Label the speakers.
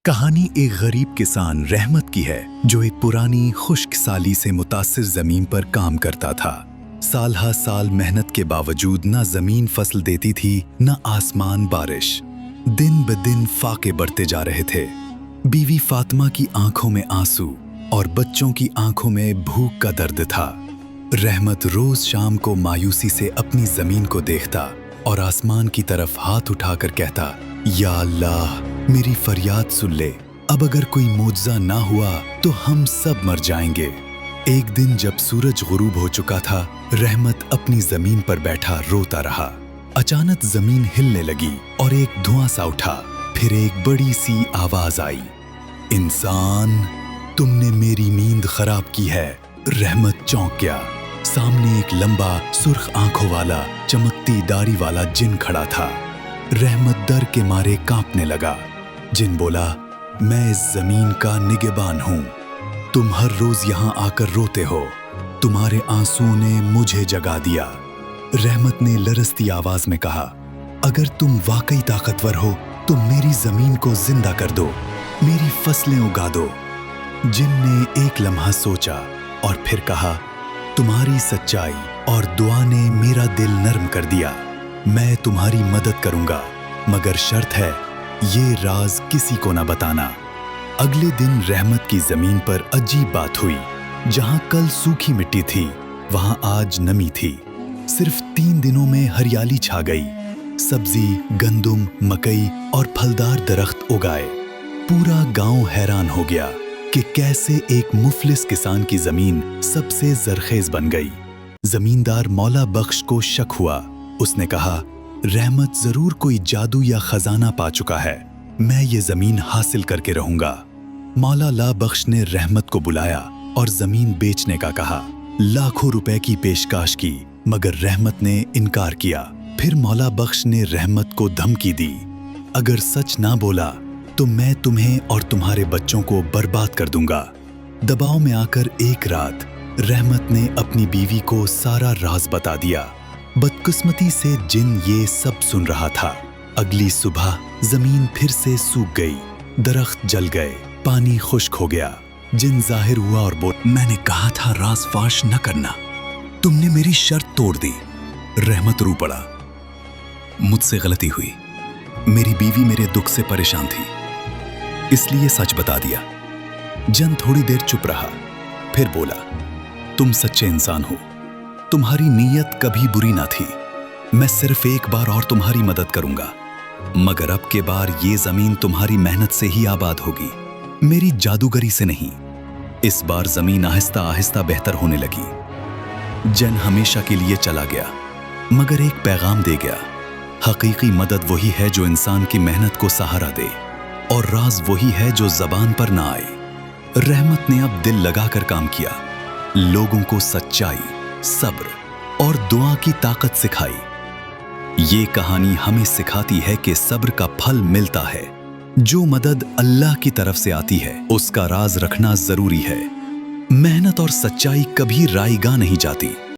Speaker 1: कहानी एक गरीब किसान रहमत की है जो एक पुरानी खुश्क साली से मुतासिर जमीन पर काम करता था। साल हर साल मेहनत के बावजूद न जमीन फसल देती थी न आसमान बारिश। दिन ब दिन फाके बढ़ते जा रहे थे। बीवी फातिमा की आंखों में आंसू और बच्चों की आंखों में भूख का दर्द था। रहमत रोज शाम को मायूसी से अपनी जमीन को देखता और आसमान की तरफ हाथ उठाकर कहता, या अल्लाह मेरी फरियाद सुन ले, अब अगर कोई मोजज़ा ना हुआ तो हम सब मर जाएंगे। एक दिन जब सूरज गुरूब हो चुका था, रहमत अपनी जमीन पर बैठा रोता रहा। अचानक जमीन हिलने लगी और एक धुआं सा उठा। फिर एक बड़ी सी आवाज आई, इंसान तुमने मेरी नींद खराब की है। रहमत चौंक गया। सामने एक लंबा सुर्ख आंखों वाला चमकती दाढ़ी वाला जिन खड़ा था। रहमत डर के मारे कांपने लगा। जिन बोला, मैं इस जमीन का निगहबान हूँ। तुम हर रोज यहाँ आकर रोते हो। तुम्हारे आंसुओं ने मुझे जगा दिया। रहमत ने लरसती आवाज में कहा, अगर तुम वाकई ताकतवर हो तो मेरी जमीन को जिंदा कर दो, मेरी फसलें उगा दो। जिन ने एक लम्हा सोचा और फिर कहा, तुम्हारी सच्चाई और दुआ ने मेरा दिल नरम कर दिया। मैं तुम्हारी मदद करूंगा, मगर शर्त है ये राज किसी को ना बताना। अगले दिन रहमत की जमीन पर अजीब बात हुई। जहां कल सूखी मिट्टी थी वहां आज नमी थी। सिर्फ 3 दिनों में हरियाली छा गई। सब्जी, गंदुम, मकई और फलदार दरख्त उगाए। पूरा गांव हैरान हो गया कि कैसे एक मुफलिस किसान की जमीन सबसे जरखेज बन गई। जमींदार मौला बख्श को शक हुआ। उसने कहा, रहमत जरूर कोई जादू या खजाना पा चुका है। मैं ये जमीन हासिल करके रहूंगा। मौला ला बख्श ने रहमत को बुलाया और जमीन बेचने का कहा। लाखों रुपए की पेशकश की, मगर रहमत ने इनकार किया। फिर मौला बख्श ने रहमत को धमकी दी, अगर सच ना बोला तो मैं तुम्हें और तुम्हारे बच्चों को बर्बाद कर दूंगा। दबाव में आकर एक रात रहमत ने अपनी बीवी को सारा राज बता दिया। बदकिस्मती से जिन ये सब सुन रहा था। अगली सुबह जमीन फिर से सूख गई, दरख्त जल गए, पानी खुश्क हो गया। जिन जाहिर हुआ और बोल, मैंने कहा था राज फाश न करना, तुमने मेरी शर्त तोड़ दी। रहमत रो पड़ा, मुझसे गलती हुई। मेरी बीवी मेरे दुख से परेशान थी, इसलिए सच बता दिया। जन थोड़ी देर चुप रहा, फिर बोला, तुम सच्चे इंसान हो, तुम्हारी नीयत कभी बुरी ना थी। मैं सिर्फ एक बार और तुम्हारी मदद करूंगा, मगर अब के बार ये जमीन तुम्हारी मेहनत से ही आबाद होगी, मेरी जादूगरी से नहीं। इस बार जमीन आहिस्ता आहिस्ता बेहतर होने लगी। जन हमेशा के लिए चला गया, मगर एक पैगाम दे गया, हकीकी मदद वही है जो इंसान की मेहनत को सहारा दे, और राज वही है जो जबान पर ना आए। रहमत ने अब दिल लगाकर काम किया, लोगों को सच्चाई, सब्र और दुआ की ताकत सिखाई। ये कहानी हमें सिखाती है कि सब्र का फल मिलता है। जो मदद अल्लाह की तरफ से आती है उसका राज रखना जरूरी है। मेहनत और सच्चाई कभी रायगा नहीं जाती।